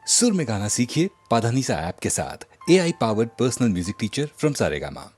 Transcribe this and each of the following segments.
सुर में गाना सीखिए पाधानीसा ऐप के साथ। AI powered personal music teacher from Saregama.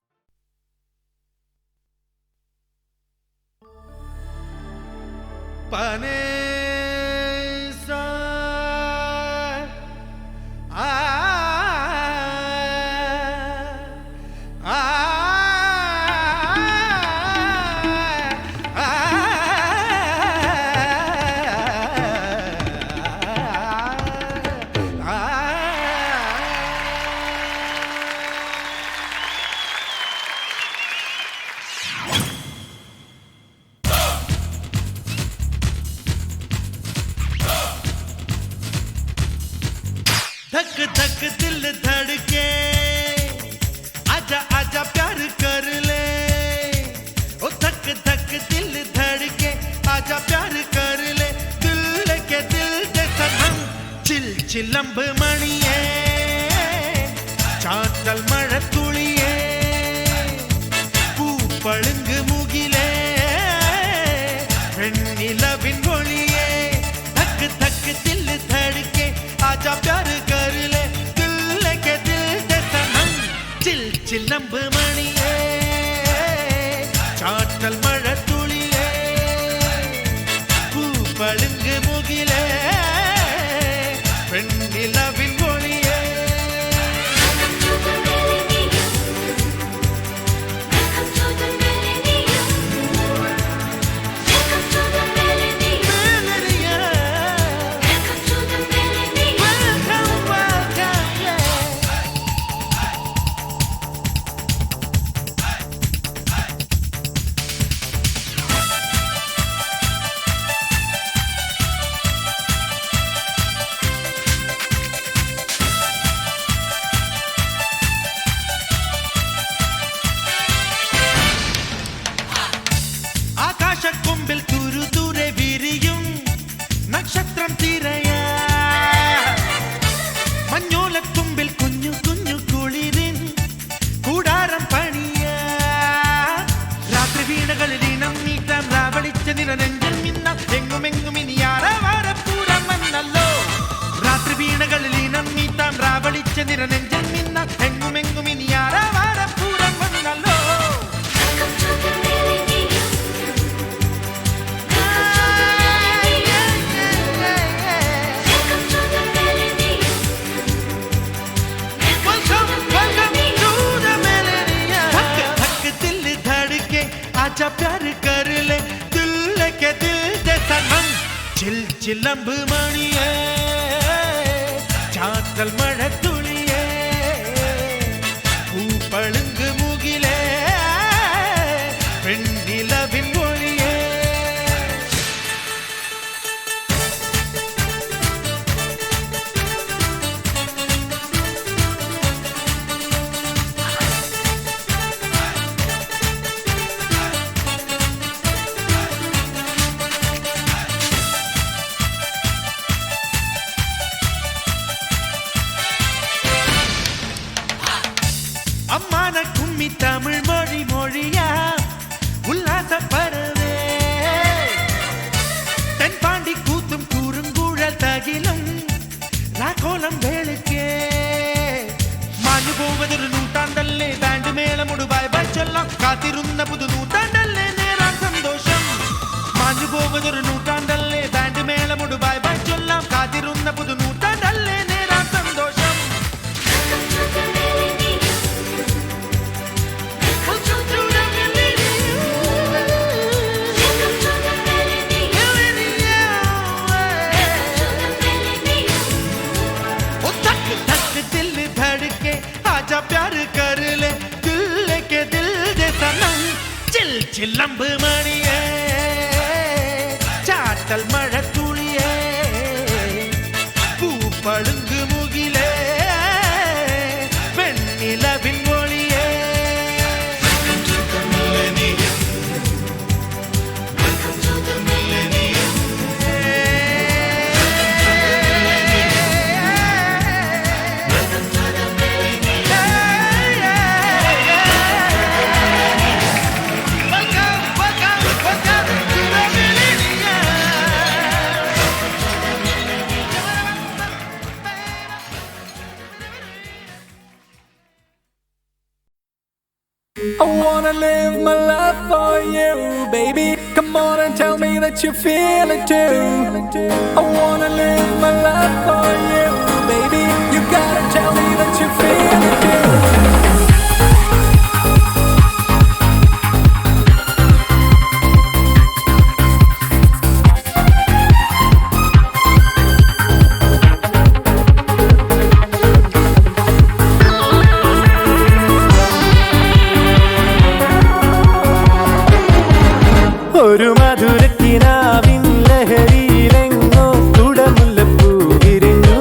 धक धक दिल धड़के आजा आजा प्यार कर ले। ओ धक धक दिल धड़के आजा प्यार कर ले। दिल के दिल दे सनम चिल चिलंब मणिये चाटल मഴ തുളിയേ പൂപ്പളുങ്ക് മുകിലേ വെണ്ണിലവിൻ ഒളിയേ धक धक दिल धड़के आजा प्यार कर ले। दिल के दिल दे सनम चिल चिलंब मणिये चाटल मഴ തുളിയേ പൂപ്പളുങ്ക് മുകിലേ വെണ്ണിലവിൻ ഒളിയേ ആകാശക്കൊമ്പിൽ തുരുതുരെ വിരിയും നക്ഷത്രം തിരയാ മഞ്ഞോലത്തുമ്പിൽ കുഞ്ഞു കുഞ്ഞു കുളിരിൻ കൂടാരം പണിയാ രാത്രി വീണകളിൽ ഇനം നീട്ടാം രാവളിച്ച നിറനെഞ്ചിൽ മിന്നാം എങ്ങുമെങ്ങും ഇനി ആരവാരപ്പൂരം വന്നല്ലോ. രാത്രി വീണകളിൽ ഇനം നീട്ടാം രാവളിച്ച നിറനെഞ്ചിൽ മിന്നാം എങ്ങുമെങ്ങും ഇനി ആരവാരപ്പൂരം വന്നല്ലോ. आजा प्यार कर ले। दिल के दिल दे सनम चिल चिलंब मणिये चाटल मഴ തുളിയേ പൂപ്പളുങ്ക് മുകിലേ വെണ്ണിലവിൻ ഒളിയേ அம்மான கும்மி தமிழ் மொழி மொழியா உல்லாச பறவே தென்பாண்டி கூத்தும் கூறுங்கூழல் தகிலும் ராகோலம் வேளுக்கே മാഞ്ഞു പോവതൊരു നൂറ്റാണ്ടല്ലേ ബാൻഡ് മേളമൊടു ബൈ ബൈ ചൊല്ലാം കാത്തിരുന്ന പുതു നൂറ്റാണ്ടല്ലേ നേരാൻ സന്തോഷം. മാഞ്ഞു പോവതൊരു നൂറ്റാണ്ടല്ലേ ബാൻഡ് മേളമൊടു ബൈ ബൈ ചൊല്ലാം കാത്തിരുന്ന പുതു നൂറ്റാണ്ടല്ലേ നേരാൻ സന്തോഷം. आजा प्यार कर ले। दिल के दिल दे सनम chill चिलंब मणिये चाटल मഴ തുളിയേ പൂപ്പളുങ്ക് മുകിലേ വെണ്ണിലവിൻ ഒളിയേ wanna live my life for you, baby. Come on and tell me that you feel it too. I wanna live my life for you, baby. You gotta tell me that you feel it too. ഒരു മധുരക്കിനാവിൻ ലഹരിയിലെങ്ങോ കുടമുല്ലപ്പൂ വിരിഞ്ഞു.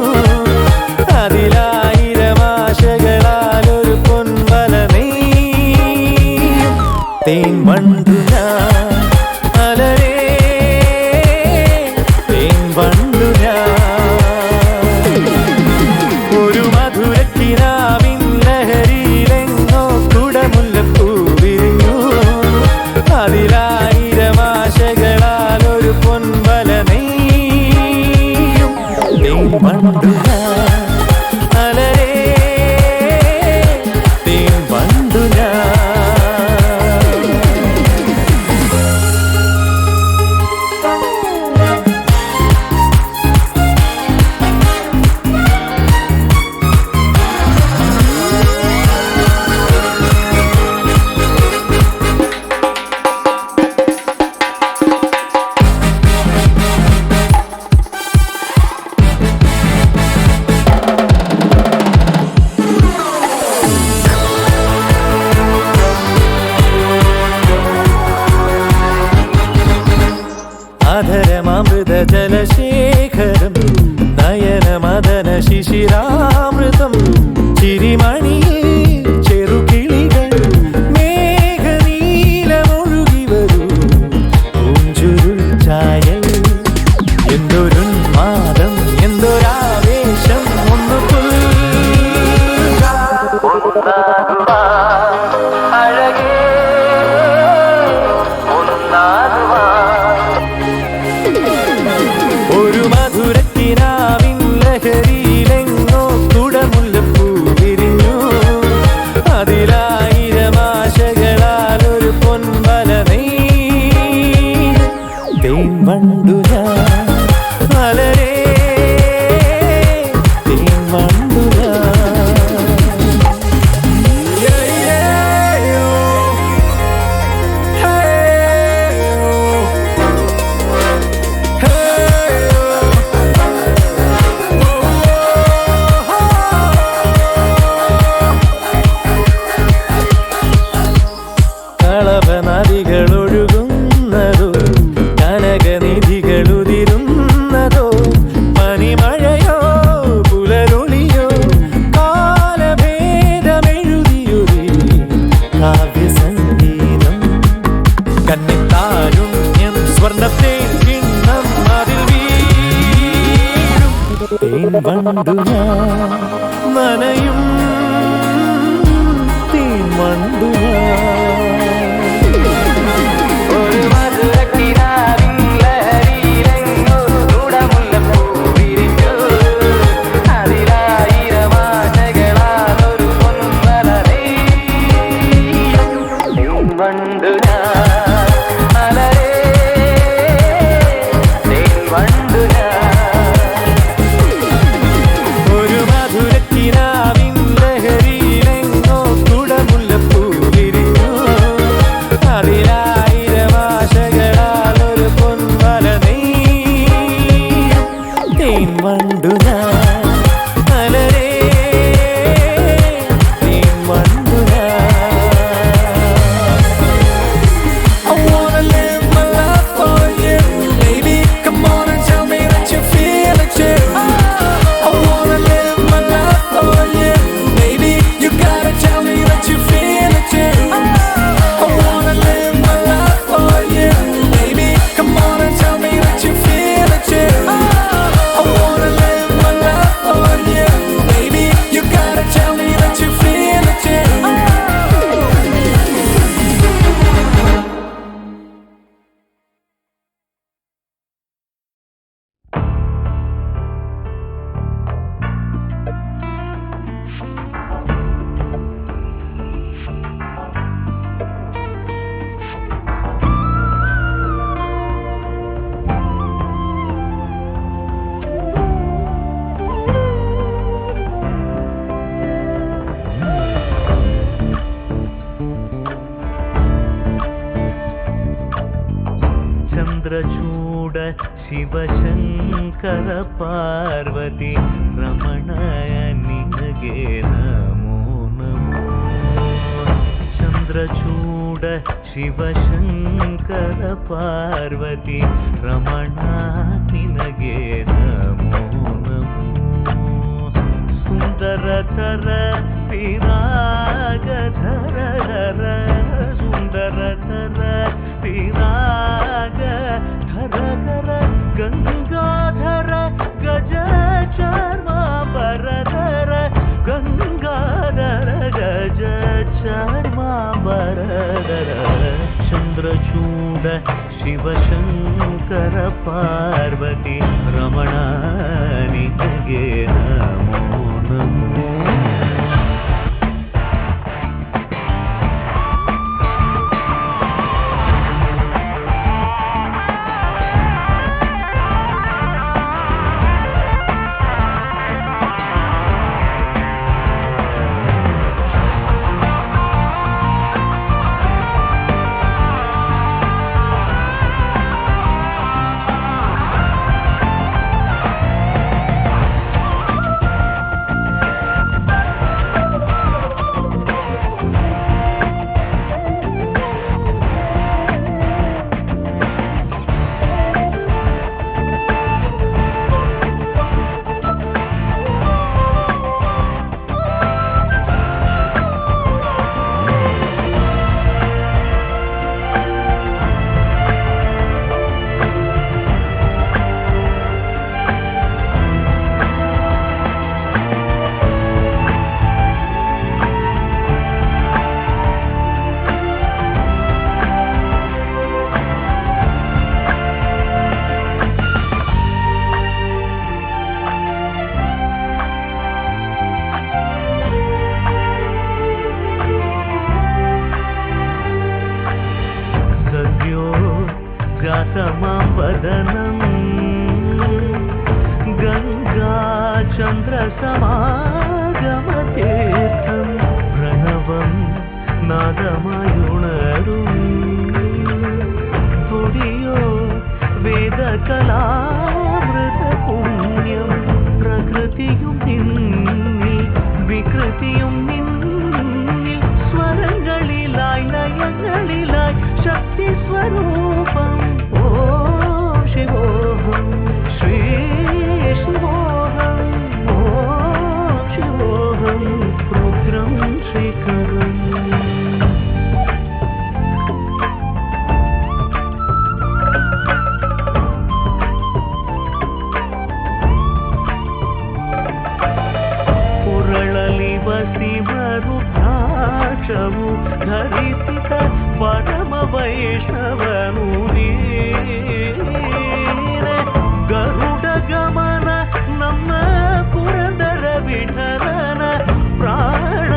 അതിലായിരം ആശകളാൽ ഒരു പൊൻവല നെയ്യും. തേൻ വണ്ടു ഞാൻ അലരേ, തേൻ വണ്ടു ഞാൻ. ഒരു മധുരക്കിനാവിൻ ലഹരിയിലെങ്ങോ കുടമുല്ലപ്പൂ വിരിഞ്ഞു. അതിലായിരം ആശകളാൽ ഒരു പൊൻവല നെയ്യും. തേൻ വണ്ടു ഞാൻ അലരേ, തേൻ വണ്ടു ഞാൻ. അധരമൃത ജലശേഖരം നയനമദന ശിശിരാമൃതം. ചിരിമണിയിൽ ചെറുകിളികൾ മേഘനീലമൊഴുകി വരൂ. പൂഞ്ചുരുൾ ചായൽ എന്തൊരുന്മാദം, എന്തൊരാവേശം. ഒന്ന് അഴകേ ഒരു മധുരക്കിനാവിൻ ലഹരിയിലെങ്ങോ കുടമുല്ലപ്പൂ വിരിഞ്ഞു. അതിലായിരം ആശകളാൽ ഒരു പൊൻവല നെയ്യും. തേൻ വണ്ടു ഞാൻ അലരേ, തേൻ വണ്ടു ഞാൻ. കളഭനദികളൊഴുകുന്നതോ കനകനിധികളുതിരുന്നതോ പനിമഴയോ പുലരൊളിയോ കാലഭേദമെഴുതിയൊരു കാവ്യസംഗീതം. കന്നിത്താരുണ്യം സ്വർണ്ണത്തെ കിണ്ണം അതിൽ വീഴും. തേൻ വണ്ടു ഞാൻ നനയും, തേൻ വണ്ടു ഞാൻ. ഒരു മധുരക്കിനാവിൻ ലഹരിയിലെങ്ങോ കുടമുല്ലപ്പൂ വിരിഞ്ഞു. അതിലായിരം ആശകളാൽ ഒരു പൊൻവല നെയ്യും. തേൻ വണ്ടു ഞാൻ അലരേ, തേൻ വണ്ടു ഞാൻ. ഒരു മധുരക്കിനാവിൻ ലഹരിയിലെങ്ങോ കുടമുല്ലപ്പൂ വിരിഞ്ഞു. ಶಿವಶಂಕರ ಪಾರ್ವತಿ ರಮಣ ನಿನಗೆ ನಮೋ ನಮೋ. ಚಂದ್ರಚೂಡ ಶಿವಶಂಕರ ಪಾರ್ವತಿ ರಮಣ ನಿನಗೆ ನಮೋ ನಮೋ. ಸುಂದರತರ ವಿರಾಗಧರ ಸುಂದರತರ ವಿರಾಗ ಧರ ಗಂಗಾಧರ ಗಜ ಚಾರ್ಮಾಂಬರಧರ ಗಂಗಾಧರ ಗಜ ಚಾರ್ಮಾಂಬರಧರ. ಚಂದ್ರಚೂಡ ಶಿವಶಂಕರ ಪಾರ್ವತಿ ರಮಣ ನಿನಗೆ ನಮೋ ನಮೋ. वदनं गङ्गाचन्द्रसमागमतीर्थं प्रणवं नादमयुणरुं तुडियो वेदकलामृतपुण्यं प्रकृतियुं निन्निल विकृतियुं निन्निल स्वरங்களிലായി ലയങ്ങളിലായി ശക്തി സ്വരൂപം ഓം ശിവോഹം ശ്രീ ശിവോഹം ഓം ശിവോഹം രുദ്രം ശ്രീകരം. ಪುರಳಲಿ ವಸಿಮರುದ್ರಾಕ್ಷವು ಧರಿಸಿದ ಪರಮ ವೈಷ್ಣವನು ಗರುಡ ಗಮನ ನಮ್ಮ ಪುರಂದರ ವಿಠಲನ ಪ್ರಾಣ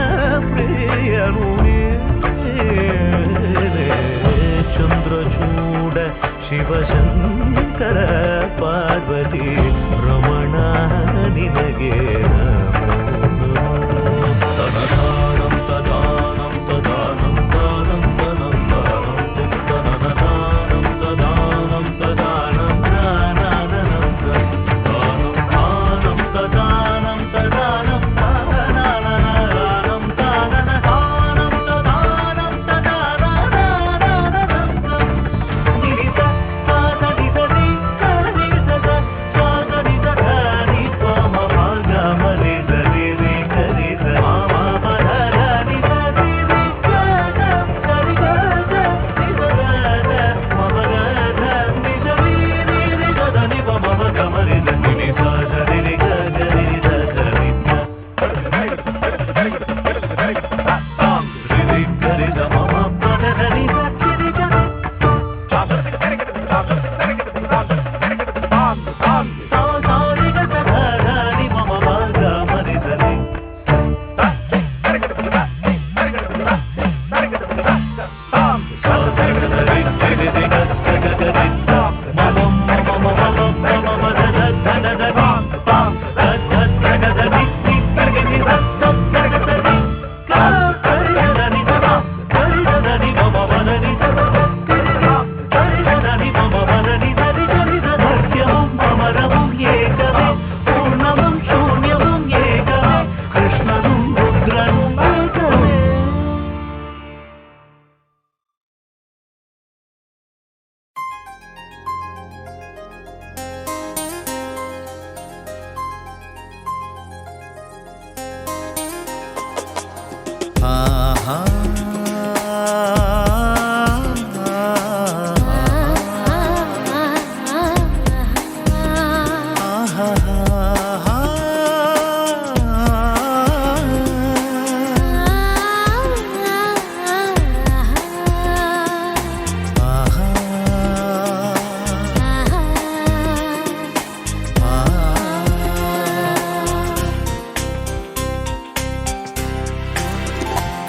ಪ್ರಿಯನು ಚಂದ್ರಚೂಡ ಶಿವಶಂಕರ ಪಾರ್ವತಿ ರಮಣ ನಿನಗೆ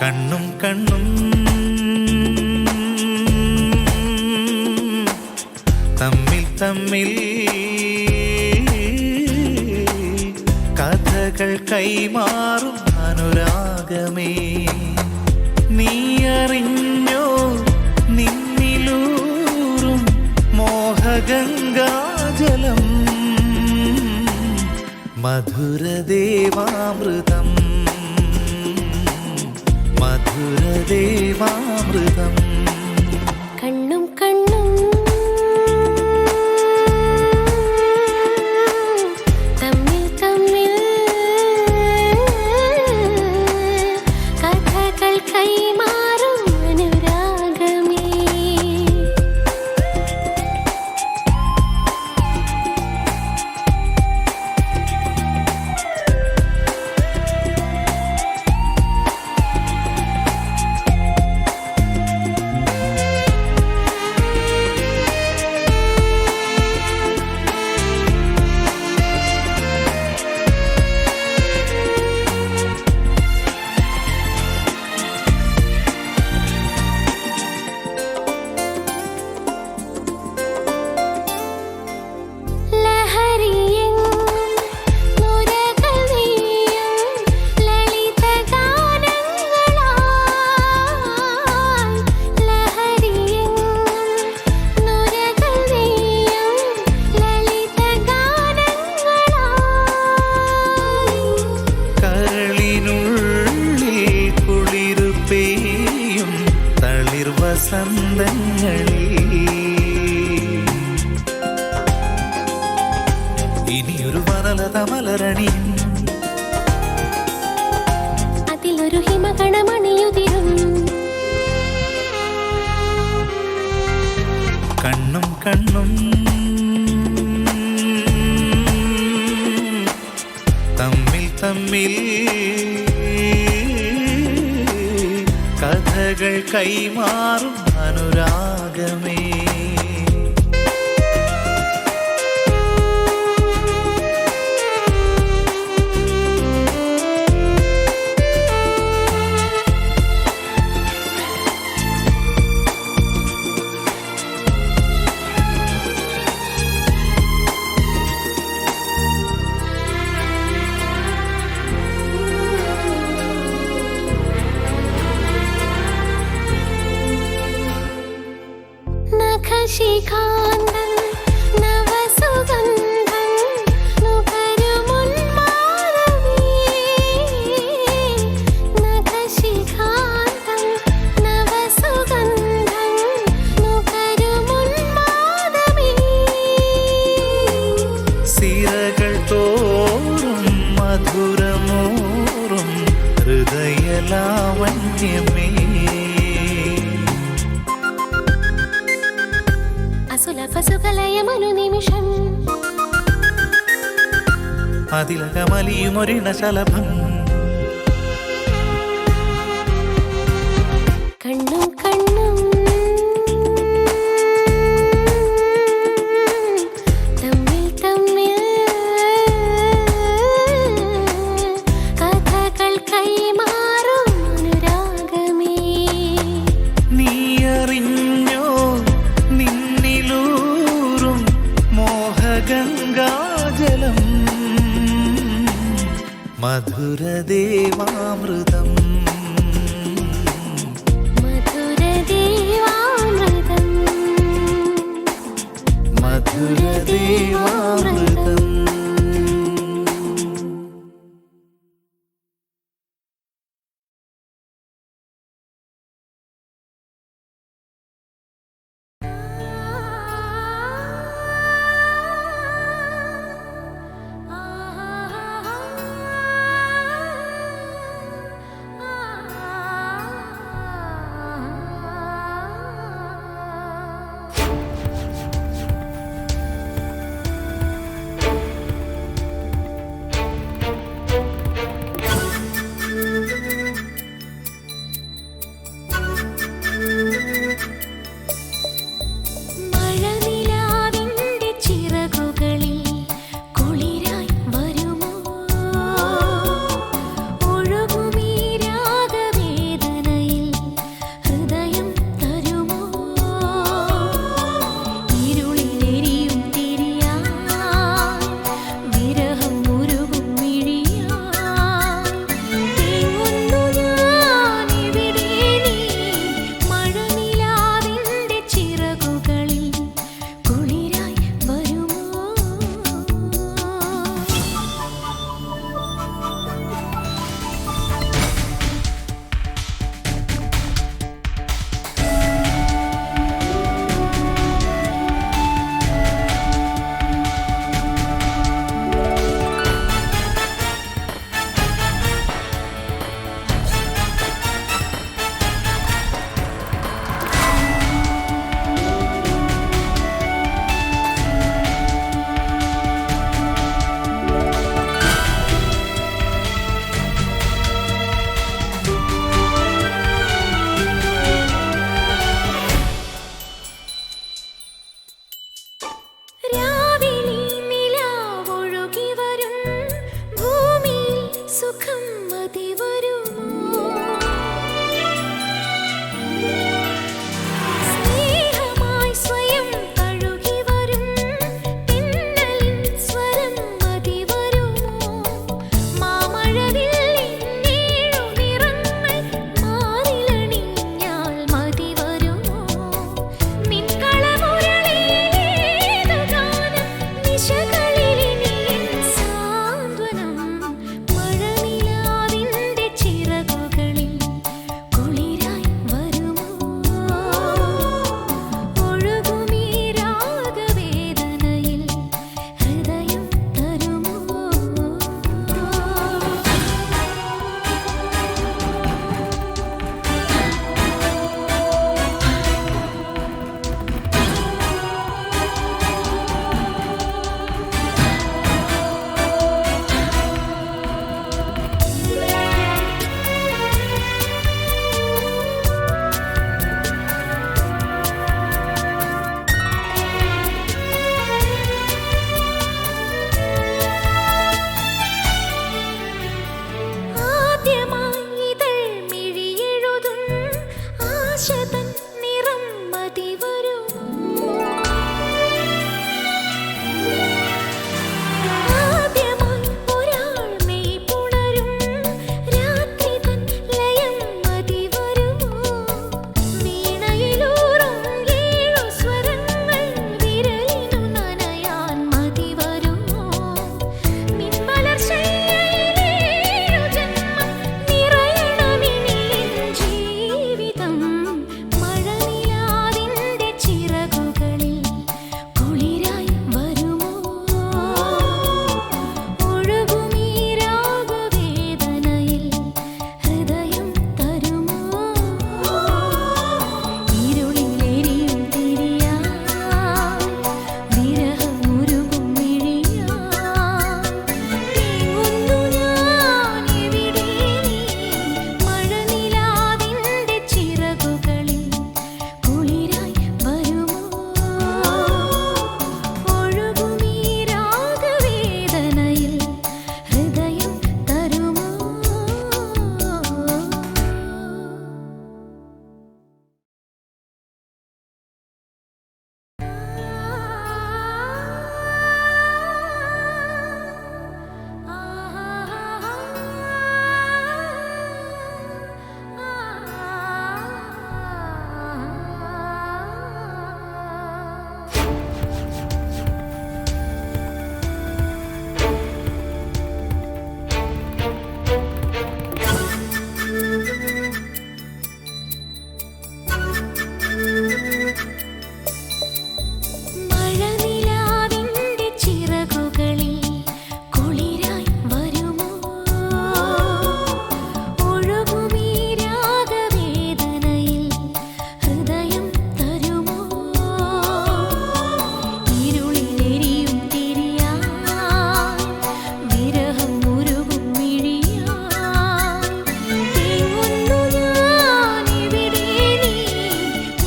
കണ്ണും കണ്ണും തമ്മിൽ തമ്മിൽ കഥകൾ കൈമാറും അനുരാഗമേ നീ അറിഞ്ഞോ നിന്നിലൂറും മോഹഗംഗാജലം മധുരദേവാമൃതം മധുരദേവാമൃതം കണ്ണും കണ്ണും തമ്മിൽ തമ്മിൽ കഥകൾ കൈമാറും അനുരാഗമേ ഇനിയൊരു വനലത മലരണിയും അതിലൊരു ഹിമകണമണിയുതിരും കണ്ണും കണ്ണും തമ്മിൽ തമ്മിൽ കഥകൾ കൈമാറും അനുരാഗമേ നഖശിഖാന്തം നവസുഗന്ധം നുകരുമുന്മാദമേ നഖശിഖാന്തം നവസുഗന്ധം നുകരുമുന്മാദമേ സിരകൾ തോറും മധുരമോറും ഹൃദയലാവണ്യമേ അസുലഭസുകലയമനുനിമിഷം അതിലകമലിയുമൊരിണശലഭം കണ്ണും കണ്ണും തമ്മിൽ തമ്മിൽ കഥകൾ കൈമാറും അനുരാഗമേ നീ അറിഞ്ഞോ നിന്നിലൂറും മോഹഗംഗാജലം മധുരദേവാമൃതം മധുരദേവാമൃതം മധുരദേവാമൃതം സുഖം മതി വരുമോ സ്നേഹമായി സ്വയം തഴുകി വരും തിന്നലിൻ സ്വരം മതി വരുമോ മാമഴവില്ലിന്നേഴു നിറങ്ങൾ മാറിലണിഞ്ഞാൽ മതി വരുമോ നിൻകളമുരളിയിലേതു ഗാനം നിശകളിലിനി എൻ സാന്ത്വനം മഴനിലാവിന്റെ ചിറകുകളിൽ കുളിരായി വരുമോ ഒഴുകുമീ രാഗവേദനയിൽ ഹൃദയം തരുമോ ആദ്യമായി ഇതൾ മിഴിയെഴുതും ആശതൻ നിറം മതി വരുമോ ആദ്യമായി ഒരാൾ മെയ് പുണരും രാത്രി തൻ ലയം മതി വരുമോ വീണയിലൂറും ഏഴു സ്വരങ്ങൾ വിരലിനു നനയാൻ മതി വരുമോ നിൻമലർശയ്യയിലേഴു ജന്മം നിറയണമിനി എൻ ജീവിതം മഴനിലാവിന്റെ ചിറകുകളിൽ കുളിരായി വരുമോ ഒഴുകുമീ രാഗവേദനയിൽ ഹൃദയം തരുമോ ഇരുളിലെരിയും തിരിയായി വിരഹമുരുകും മിഴിയായി തേങ്ങുന്നു ഞാൻ എവിടെ നീ മഴനിലാവിന്റെ ചിറകുകളിൽ കുളിരായി വരുമോ ഒഴുകുമീ രാഗവേദനയിൽ ഹൃദയം തരുമോ മഴനിലാവിന്റെ ചിറകുകളിൽ കുളിരായി വരുമോ ഒഴുകുമീ രാഗവേദനയിൽ ഹൃദയം തരുമോ ഇരുളിലെരിയും തിരിയായി വിരഹം മുരുകും മിഴിയായി തേങ്ങുന്നു ഞാൻ എവിടെ നീ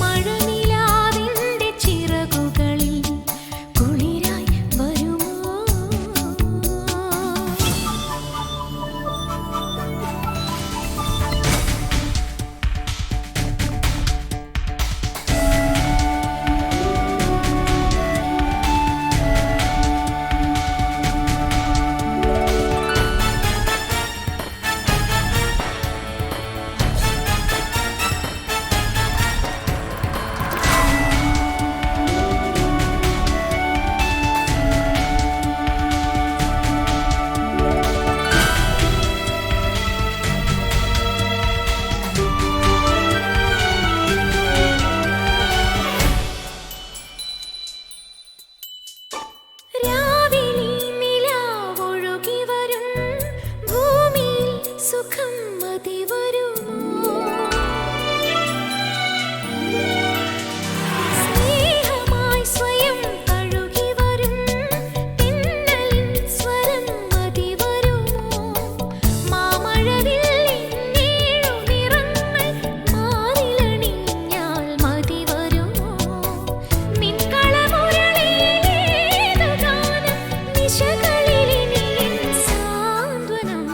മഴനിലാവിന്റെ ചിറകുകളിൽ കുളിരായി വരുമോ രാവിലെ നിലാവൊഴുകി വരും ഭൂമിയിൽ സുഖം മതി വരുമോ സ്നേഹമായി സ്വയം തഴുകി വരും തിന്നലിൻ സ്വരം മതി വരുമോ മാമഴവില്ലിന്നേഴു നിറങ്ങൾ മാറിലണിഞ്ഞാൽ മതി വരുമോ നിൻകളമുരളിയിലേതു ഗാനം നിശകളിലിനി എൻ സാന്ത്വനം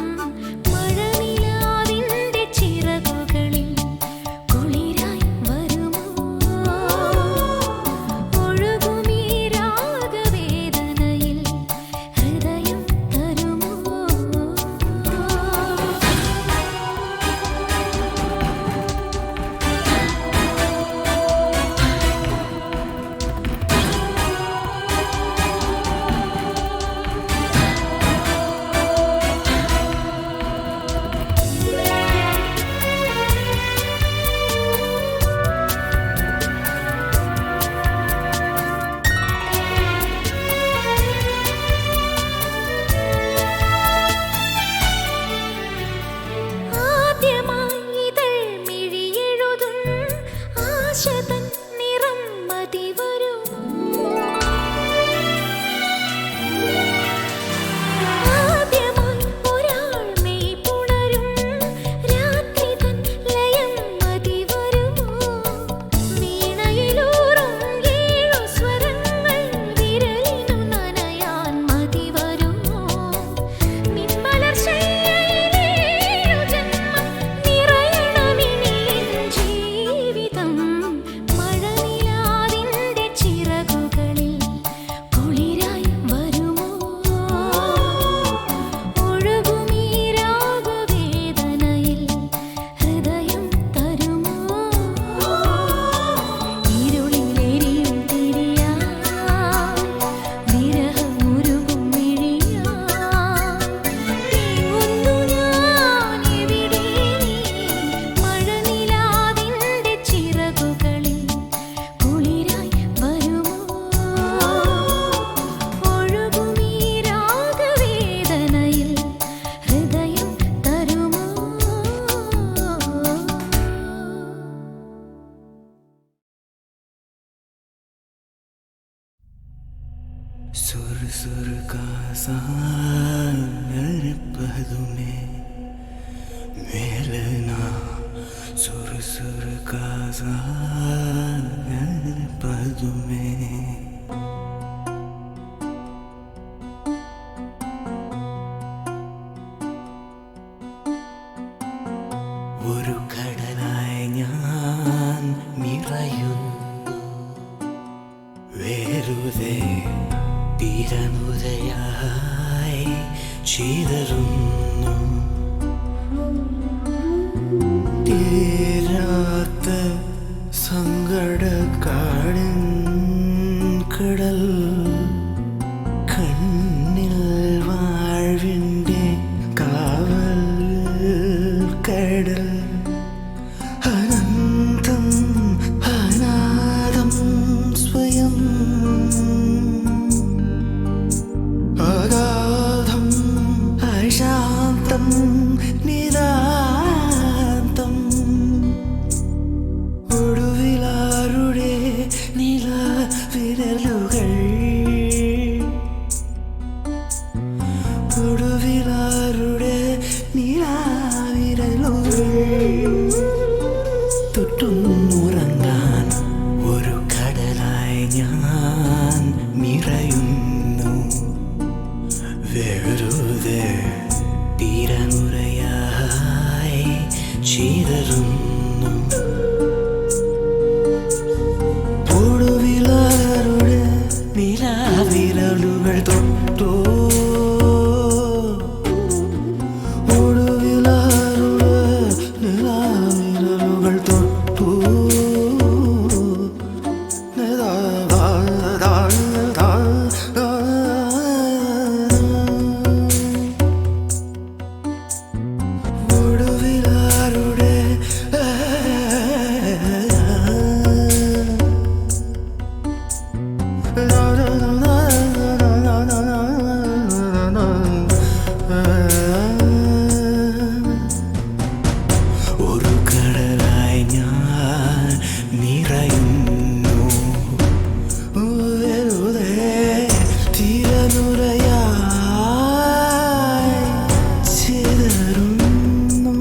सागरपदुमे मेलना सुर सुर का सागरपदुमे ഒരു കടലായി ഞാൻ നിറയുന്നു വെറുതെ തീരനുരയായി ചിതറുന്നു തീരാത്ത സങ്കടക്കാടിൻ കടൽ കണ്ണിൽ വാഴ്വിൻ്റെ കാവൽ കടൽ അനന്തം അനാദം സ്വയം അഗാധം അശാന്തം നിതാന്തം ഒടുവിലാരുടെ നിലവിരലുകൾ ഒടുവിലാരുടെ നിലവിരലുകൾ തൊട്ടുന്നുറങ്ങാൻ ഒരു കടലായി ഞാൻ നിറയുന്നു വെറുതെ തീരനുരയായി ചിതറുന്നു ഒടുവിലാരുടെ നിലവിരലുകൾ തൊട്ടോ ഒടുവിലാരുടെ നിലവിരലുകൾ തൊട്ടു ഒടുവിലാരുടെ ഒരു കടലായി ഞാൻ നിറയുന്നു വെറുതെ തീരനുരയായി ചിതറുന്നു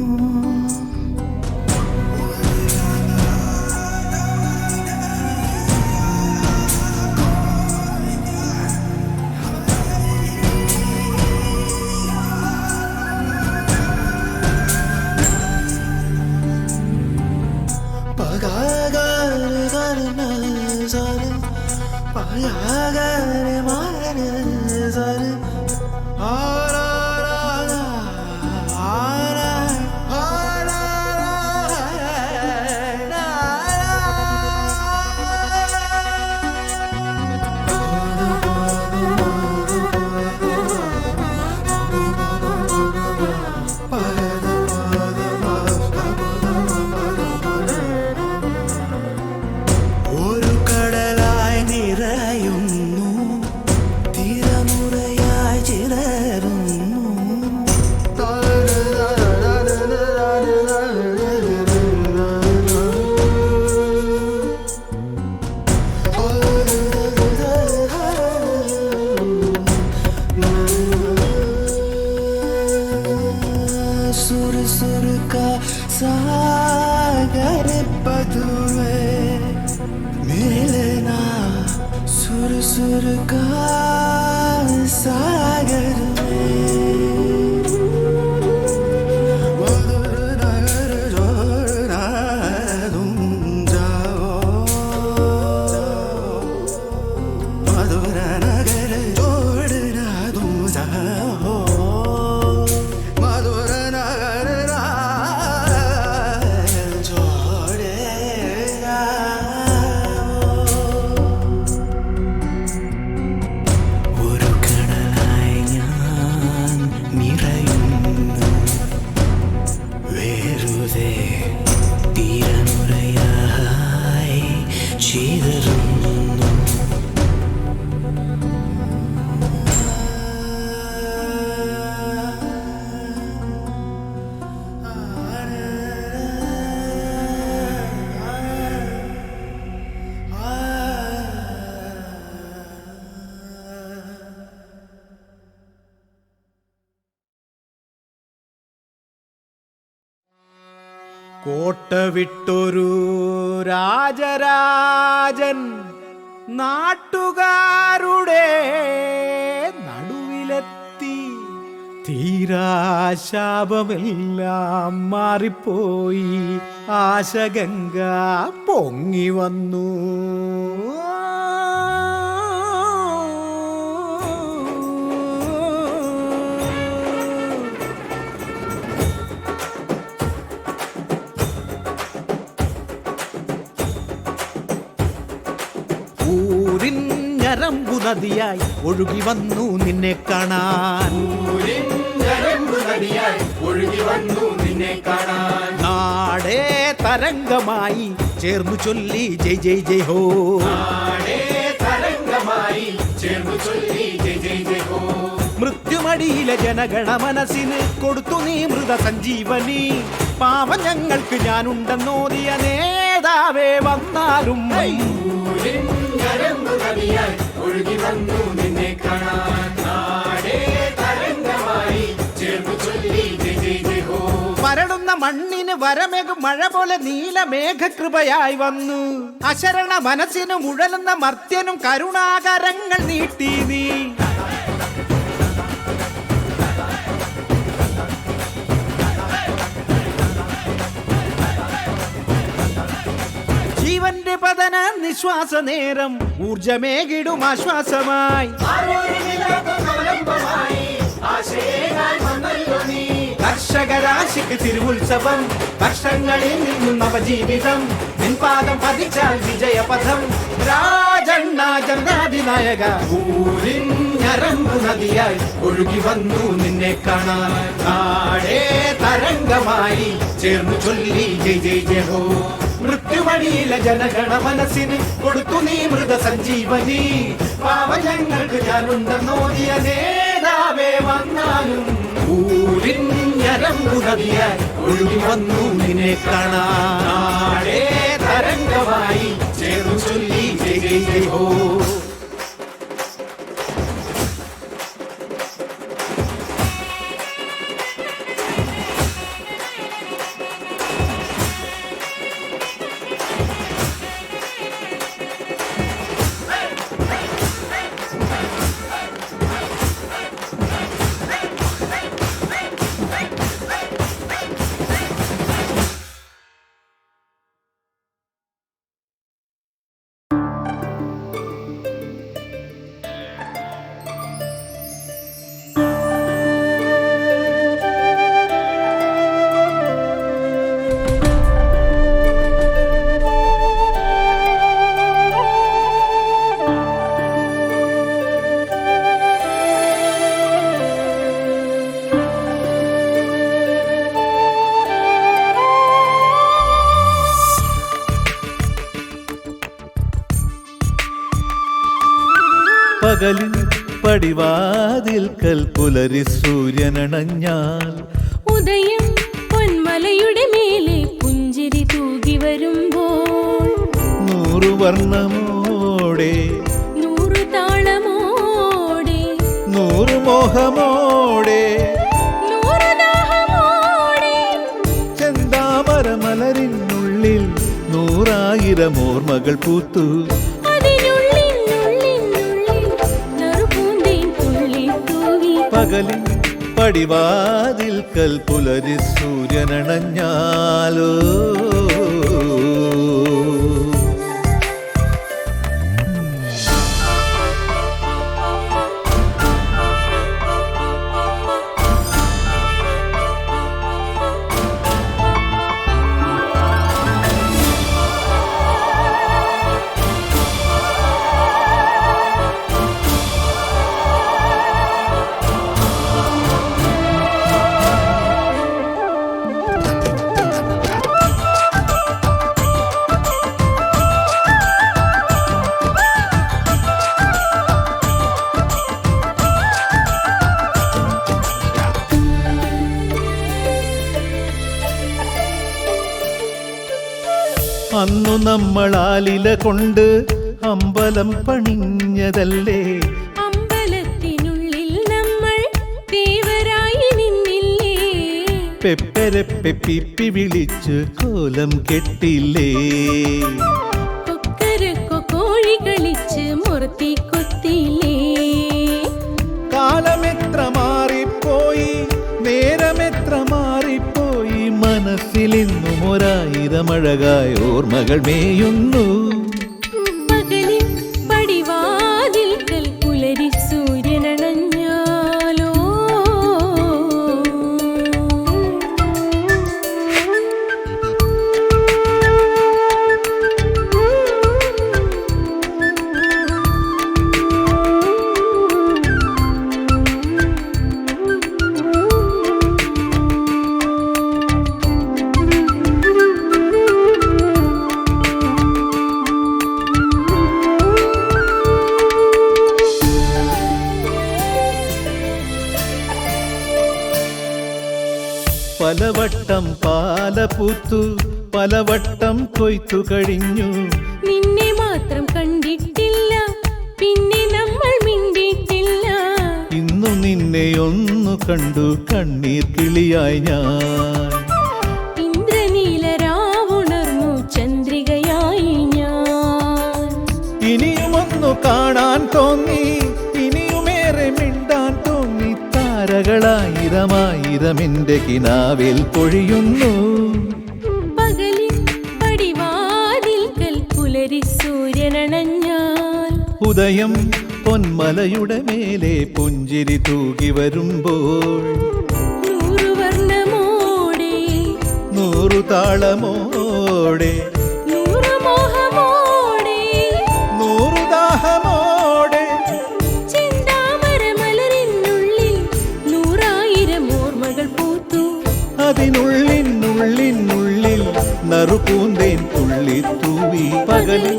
ഒരു കടലായി നിറയുന്നു തീരമുറയായി ചിതറുന്നു सुर सुर का सागर पदुमे मिलना सुर सुर का सागर मधुर नगर जोड़ना तुम जाओ मधुर नगर जोड़ना तुम जाओ मधुर नगर जोड़ेगा കോട്ട വിട്ടൊരു രാജരാജൻ നാട്ടുകാരുടെ നടുവിലെത്തി. തീരാശാപമെല്ലാം മാറിപ്പോയി, ആശഗംഗ പൊങ്ങി വന്നു. ഊരിൻ ഞരമ്പു നദിയായി ഒഴുകി വന്നു നിന്നെ കാണാൻ. നാടേ തരംഗമായി ചേർന്നു ചൊല്ലി ജയ് ജയ് ജയ് ഹോ. മൃത്യുമടിയിലെ ജനഗണ മനസ്സിന് കൊടുത്തു നീ മൃത സഞ്ജീവനി. പാവം ഞങ്ങൾക്ക് ഞാനുണ്ടെന്നോദിയ നേതാവേ വന്നാലും വരളുന്ന മണ്ണിന് വരമേകും മഴ പോലെ നീലമേഘകൃപയായി വന്നു. അശരണ മനസ്സിന് മുഴലുന്ന മർത്യനും കരുണാകരങ്ങൾ നീട്ടി നീ. ജീവന്റെ പതന നിശ്വാസ നേരം ഊർജമേകിടും ആശ്വാസമായി. കർഷകരാശിക്ക് തിരുവുത്സവം, വർഷങ്ങളിൽ നിന്നും നവജീവിതം. നിൻപാദം പതിച്ചാൽ വിജയപഥം. രാജണ്ണ ജനാധിനായക ഊരിൻ ഞരമ്പു നദിയായി ഒഴുകി വന്നു നിന്നെ കാണാൻ. നാടേ തരംഗമായി ചേർന്നു ചൊല്ലി ജയ് ജയ് ജയ ഹോ. മൃത്യുവഴിയിലെ ജനഗണ മനസ്സിന് കൊടുത്തു നീ മൃത സഞ്ജീവനി. പാവജങ്ങൾക്ക് ഞാനുണ്ടെന്നോദിയ നേതാവേ വന്നാലും ഊരിൻ ഞരമ്പു നദിയായി ഒഴുകി വന്നു നിന്നെ കാണാൻ. നാടേ തരംഗമായി ചേർന്നു ചൊല്ലി ജയ് ജയ് ജയ് ഹോ. പകലിൽ പടിവാതിൽക്കൽ പുലരി സൂര്യനണഞ്ഞാൽ ഉദയം പൊന്മലയുടെ മേലെ പുഞ്ചിരി തൂകി വരുമ്പോൾ 100 വർണ്ണമോടെ 100 താളമോടെ 100 മോഹമോടെ 100 ദാഹമോടെ ചെന്താമര മലരിനുള്ളിൽ 100,000 ഓർമ്മകൾ പൂത്തു. പകലിൽ പടിവാതിൽക്കൽ പുലരി സൂര്യനണഞ്ഞാലോ അന്നു നമ്മളാലില കൊണ്ട് അമ്പലം പണിഞ്ഞതല്ലേ. അമ്പലത്തിനുള്ളിൽ നമ്മൾ ദേവരായി നിന്നില്ലേ. പെപ്പരപ്പെ പിപ്പി വിളിച്ച് കോലം കെട്ടില്ലേ. കൊക്കരക്കൊ കോഴി കളിച്ച് മുറത്തി കൊത്തിയില്ലേ. കാലമെത്ര മാറിപ്പോയി, നേരമെത്ര മാറിപ്പോയി, മനസ്സിലിന്നും 1000 അഴകായ ഓർമ്മകൾ മേയുന്നു. പകലിൽ പടിവാതിൽക്കൽ പുലരി സൂര്യനണഞ്ഞാലോ. പലവട്ടം പാല പൂത്തു, പലവട്ടം കൊയ്ത്തു കഴിഞ്ഞു. നിന്നെ മാത്രം കണ്ടിട്ടില്ല, പിന്നെ നമ്മൾ മിണ്ടിയിട്ടില്ല. ഇന്നു നിന്നെ ഒന്നു കണ്ടു കണ്ണീർ കിളിയായി ഞാൻ. ഇന്ദ്രനീലരാവുണർന്നു ചന്ദ്രികയായി ഞാൻ. ഇനിയുമൊന്നു കാണാൻ തോന്നി, ഇനിയുമേറെ മിണ്ടാൻ തോന്നി. താരകളായിരമായിരം എന്റെ കിനാവിൽ പൊഴിയുന്നു. പകലിൽ പടിവാതിൽക്കൽ പുലരി സൂര്യനണഞ്ഞാൽ ഉദയം പൊന്മലയുടെ മേലെ പുഞ്ചിരി തൂകി വരുമ്പോൾ 100 വർണ്ണമോടെ 100 താളമോടെ 100 മോഹമോടെ 100 ദാഹമോടെ ചെന്താമരമലരിനുള്ളിൽ 100,000 ഓർമ്മകൾ പൂത്തു. അതിനുള്ളിനുള്ളിനുള്ളിൽ നറുപൂന്തേൻ തുള്ളി തൂവി. പകലിൽ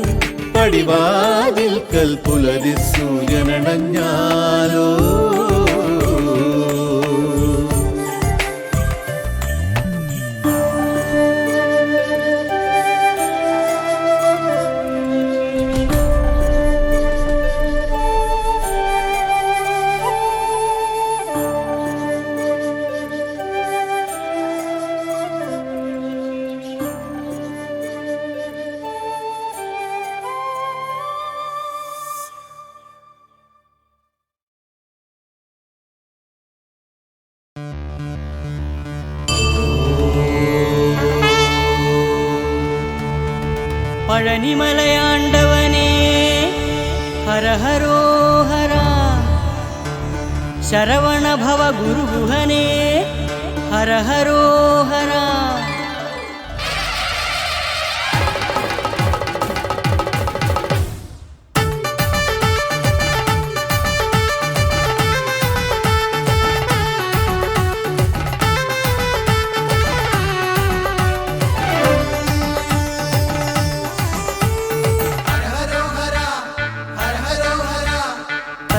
പടിവാതിൽക്കൽ പുലരി സൂര്യനണഞ്ഞാലോ. പഴനിമലയാണ്ടവനേ ഹരഹരോ ഹര. ശരവണഭവ ഗുരുഗുഹനേ ഹരഹരോ ഹര.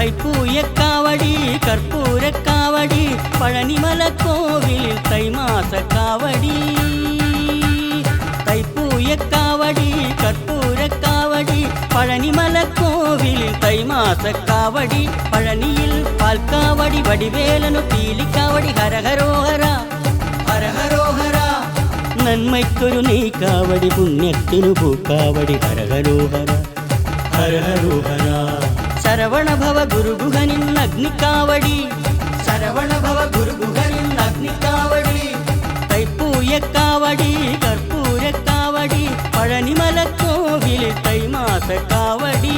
തൈപ്പൂയക്കാവടി കർപ്പൂരക്കാവടി പഴനിമലക്കോവിൽ തൈമാസക്കാവടി. തൈപ്പൂയക്കാവടി കർപ്പൂരക്കാവടി പഴനിമലക്കോവിൽ തൈമാസക്കാവടി. പഴനിയിൽ പാൽക്കാവടി വടിവേലനു പീലിക്കാവടി ഹരഹരോഹര ഹരഹരോഹര. നന്മയ്ക്കൊരു നീക്കാവടി പുണ്യത്തിനു പൂക്കാവടി ഹരഹരോഹര ഹരഹരോഹര. ശരവണഭവ ഗുരുഗുഹനിൻ അഗ്നിക്കാവടി ശരവണഭവ ഗുരുഗുഹനിൻ അഗ്നിക്കാവടി. തൈപ്പൂയക്കാവടി കർപ്പൂരക്കാവടി പഴനിമലക്കോവിൽ തൈമാസക്കാവടി.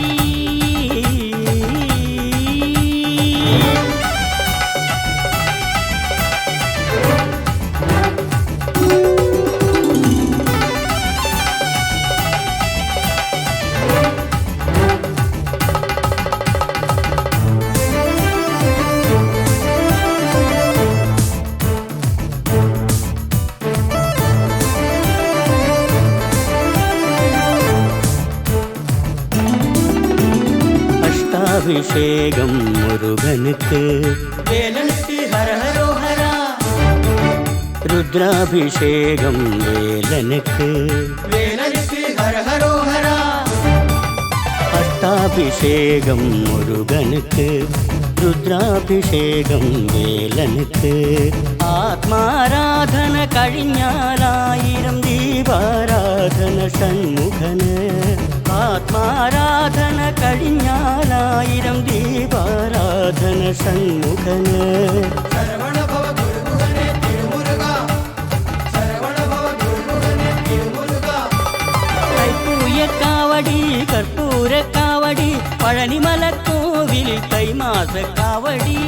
அபிஷேகம் முருகனுக்கு வேலனுக்கு ஹரஹரோஹரா. ருத்ராபிஷேகம் வேலனுக்கு வேலனுக்கு ஹரஹரோஹரா. அஷ்டாபிஷேகம் முருகனுக்கு ருத்ராபிஷேகம் வேலனுக்கு ആത്മാരാധന കഴിഞ്ഞാലായിരം ദീപാരാധന ഷൺമുഖന് ആത്മാരാധന കഴിഞ്ഞാലായിരം ദീപാരാധന ഷൺമുഖന് കൈപ്പൂയക്കാവടി കർപ്പൂരക്കാവടി പഴനിമലക്കോവിൽ കൈമാസക്കാവടി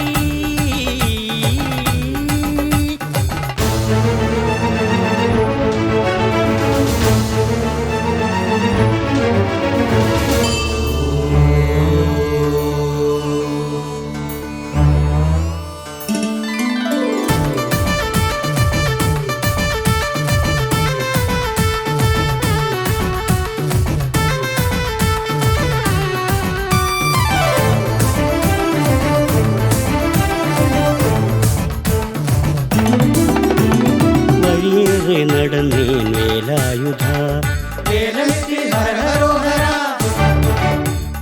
വഴിയേറെ നടന്നേൻ വേലായുധ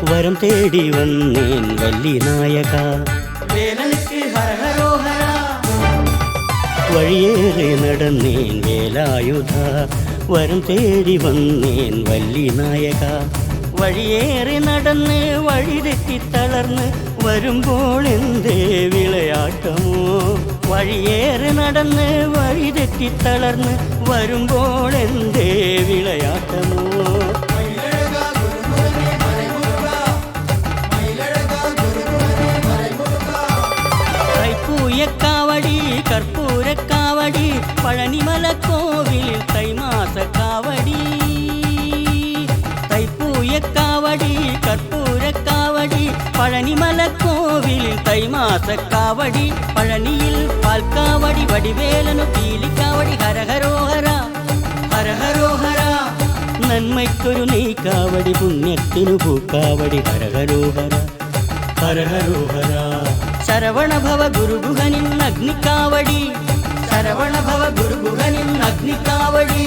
വരം തേടി വന്നേൻ വല്ലി നായക വഴിയേറെ നടന്നേൻ വേലായുധ വരം തേടി വന്നേൻ വല്ലി നായക വഴിയേറെ നടന്ന് വഴിതെറ്റി തളർന്ന് വരുമ്പോൾ എന്തേ വിളയാട്ടമോ വഴിയേറെ നടന്ന് വഴിതെറ്റി തളർന്ന് വരുമ്പോൾ എന്തേ വിളയാട്ടമോ കൈപ്പൂയക്കാവടി കർപ്പൂരക്കാവടി പഴനിമലക്കോവിൽ കൈമാസക്കാവടി കൈപ്പൂയക്കാവടി കർപ്പൂരക്കാവടി പഴനിമലക്കോവിൽ കൈമാസക്കാവടി പഴനിയിൽ പാൽക്കാവടി വടിവേലനു പീലിക്കാവടി ഹരഹരോഹര ഹരഹരോഹര നന്മയ്ക്കൊരു നീക്കാവടി പുണ്യത്തിനു പൂക്കാവടി ഹരഹരോഹര ഹരഹരോഹര ശരവണഭവ ഗുരുഗുഹനിൻ അഗ്നിക്കാവടി ശരവണഭവ ഗുരുഗുഹനിൻ അഗ്നിക്കാവടി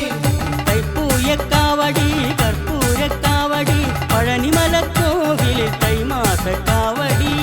കൈപ്പൂയക്കാവടി കർപ്പൂരക്കാവടി പഴനിമലക്കോവിൽ കൈമാസക്കാവടി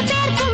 ചേർക്കും